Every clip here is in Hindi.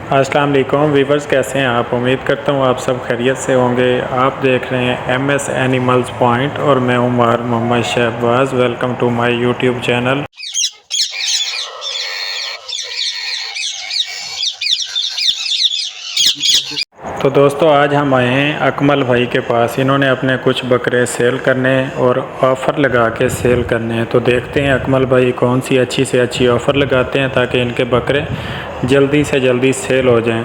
अस्सलाम वालेकुम वीवर्स, कैसे हैं आप। उम्मीद करता हूँ आप सब खैरियत से होंगे। आप देख रहे हैं MS एनिमल्स पॉइंट और मैं हूँ Mohammed Shahbaz. Welcome to my YouTube channel. तो दोस्तों, आज हम आए हैं अकमल भाई के पास। इन्होंने अपने कुछ बकरे सेल करने और ऑफ़र लगा के सेल करने हैं। तो देखते हैं अकमल भाई कौन सी अच्छी से अच्छी ऑफ़र लगाते हैं ताकि इनके बकरे जल्दी से जल्दी सेल हो जाएं।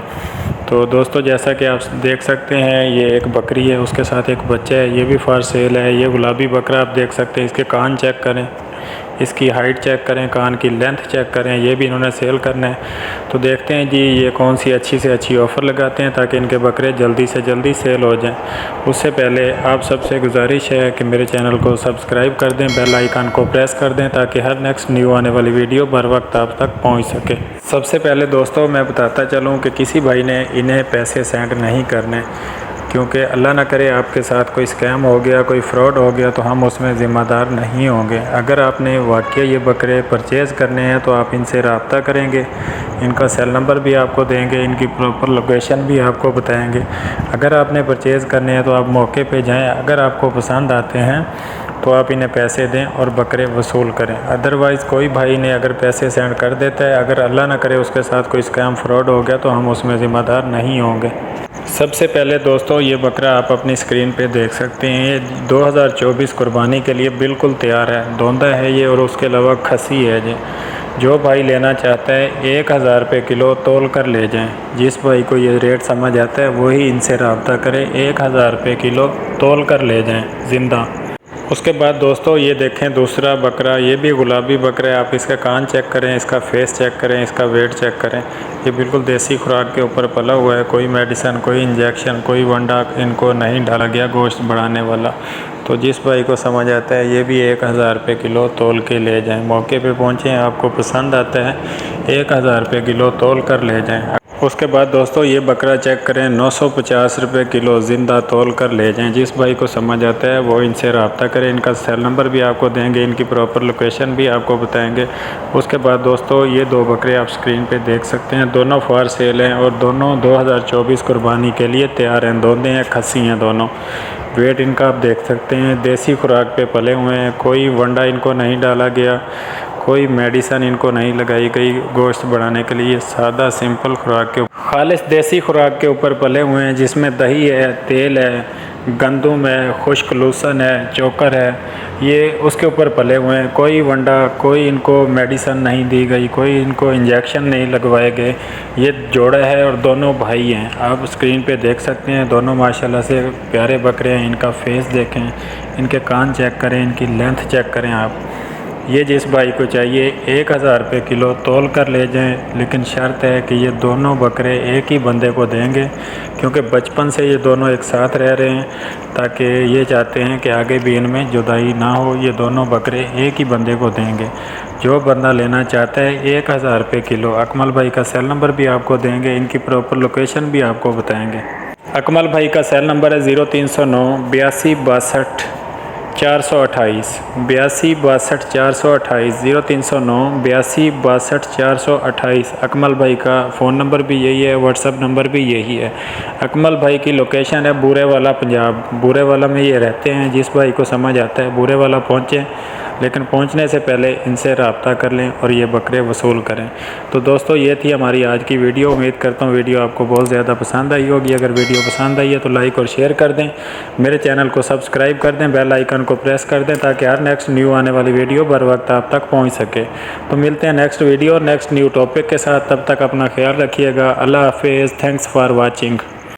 तो दोस्तों, जैसा कि आप देख सकते हैं, ये एक बकरी है, उसके साथ एक बच्चा है, ये भी फॉर सेल है। ये गुलाबी बकरा आप देख सकते हैं। इसके कान चेक करें, इसकी हाइट चेक करें, कान की लेंथ चेक करें। ये भी इन्होंने सेल करना है। तो देखते हैं जी ये कौन सी अच्छी से अच्छी ऑफ़र लगाते हैं ताकि इनके बकरे जल्दी से जल्दी सेल हो जाएं। उससे पहले आप सबसे गुजारिश है कि मेरे चैनल को सब्सक्राइब कर दें, बेल आइकन को प्रेस कर दें ताकि हर नेक्स्ट न्यू आने वाली वीडियो बर वक्त आप तक पहुँच सके। सबसे पहले दोस्तों मैं बताता चलूँ कि किसी भाई ने इन्हें पैसे सेंड नहीं करने, क्योंकि अल्लाह ना करे आपके साथ कोई स्कैम हो गया, कोई फ्रॉड हो गया तो हम उसमें ज़िम्मेदार नहीं होंगे। अगर आपने वाकई ये बकरे परचेज़ करने हैं तो आप इनसे रब्ता करेंगे, इनका सेल नंबर भी आपको देंगे, इनकी प्रॉपर लोकेशन भी आपको बताएंगे। अगर आपने परचेज़ करने हैं तो आप मौके पे जाएं। अगर आपको पसंद आते हैं तो आप इन्हें पैसे दें और बकरे वसूल करें। अदरवाइज़ कोई भाई ने अगर पैसे सेंड कर देता है, अगर अल्लाह ना करे उसके साथ कोई स्कैम फ्रॉड हो गया तो हम उसमें ज़िम्मेदार नहीं होंगे। सबसे पहले दोस्तों ये बकरा आप अपनी स्क्रीन पे देख सकते हैं। ये 2024 कुर्बानी के लिए बिल्कुल तैयार है। धोंदा है ये और उसके अलावा खसी है जी। जो भाई लेना चाहता है 1000 रुपये किलो तोल कर ले जाएं। जिस भाई को ये रेट समझ आता है वही इनसे रब्ता करें। 1000 रुपये किलो तोल कर ले जाएं ज़िंदा। उसके बाद दोस्तों ये देखें दूसरा बकरा, ये भी गुलाबी बकरा है। आप इसका कान चेक करें, इसका फेस चेक करें, इसका वेट चेक करें। ये बिल्कुल देसी खुराक के ऊपर पला हुआ है। कोई मेडिसिन, कोई इंजेक्शन, कोई वंडा इनको नहीं डाला गया गोश्त बढ़ाने वाला। तो जिस भाई को समझ आता है ये भी 1000 रुपये किलो तोल के ले जाएं। मौके पे पहुँचें, आपको पसंद आता है 1000 रुपये किलो तोल कर ले जाएं। उसके बाद दोस्तों ये बकरा चेक करें, 950 रुपये किलो ज़िंदा तोल कर ले जाएं। जिस भाई को समझ आता है वो इनसे रब्ता करें। इनका सेल नंबर भी आपको देंगे, इनकी प्रॉपर लोकेशन भी आपको बताएंगे। उसके बाद दोस्तों ये दो बकरे आप स्क्रीन पे देख सकते हैं। दोनों फॉर सेल हैं और दोनों 2024 कुर्बानी के लिए तैयार हैं। दोनों हैं, खसी हैं दोनों। वेट इनका आप देख सकते हैं। देसी खुराक पे पले हुए हैं। कोई वंडा इनको नहीं डाला गया, कोई मेडिसिन इनको नहीं लगाई गई गोश्त बढ़ाने के लिए। सादा सिंपल खुराक के खालिस देसी खुराक के ऊपर पले हुए हैं, जिसमें दही है, तेल है, गंदम है, खुश्क लूसन है, चोकर है। ये उसके ऊपर पले हुए हैं। कोई वंडा, कोई इनको मेडिसिन नहीं दी गई, कोई इनको इंजेक्शन नहीं लगवाए गए। ये जोड़ा है और दोनों भाई हैं। आप स्क्रीन पे देख सकते हैं। दोनों माशाल्लाह से प्यारे बकरे हैं। इनका फेस देखें, इनके कान चेक करें, इनकी लेंथ चेक करें आप। ये जिस भाई को चाहिए 1000 रुपये किलो तोल कर ले जाएं, लेकिन शर्त है कि ये दोनों बकरे एक ही बंदे को देंगे, क्योंकि बचपन से ये दोनों एक साथ रह रहे हैं। ताकि ये चाहते हैं कि आगे भी इनमें जुदाई ना हो। ये दोनों बकरे एक ही बंदे को देंगे। जो बंदा लेना चाहता है 1000 रुपये किलो। अकमल भाई का सेल नंबर भी आपको देंगे, इनकी प्रॉपर लोकेशन भी आपको बताएँगे। अकमल भाई का सेल नंबर है 0309 82 62 428 82 62 428 0309 82 62 428। अकमल भाई का फ़ोन नंबर भी यही है, व्हाट्सअप नंबर भी यही है। अकमल भाई की लोकेशन है बूरे वाला पंजाब। बूरे वाला में ये रहते हैं। जिस भाई को समझ आता है बूरे वाला पहुँचें, लेकिन पहुंचने से पहले इनसे रब्ता कर लें और ये बकरे वसूल करें। तो दोस्तों ये थी हमारी आज की वीडियो। उम्मीद करता हूँ वीडियो आपको बहुत ज़्यादा पसंद आई होगी। अगर वीडियो पसंद आई है तो लाइक और शेयर कर दें, मेरे चैनल को सब्सक्राइब कर दें, बेल आइकन को प्रेस कर दें ताकि हर नेक्स्ट न्यू आने वाली वीडियो बर वक्त आप तक पहुँच सके। तो मिलते हैं next video next new topic के साथ। तब तक अपना ख्याल रखिएगा। अल्लाह हाफिज़। Thanks for watching.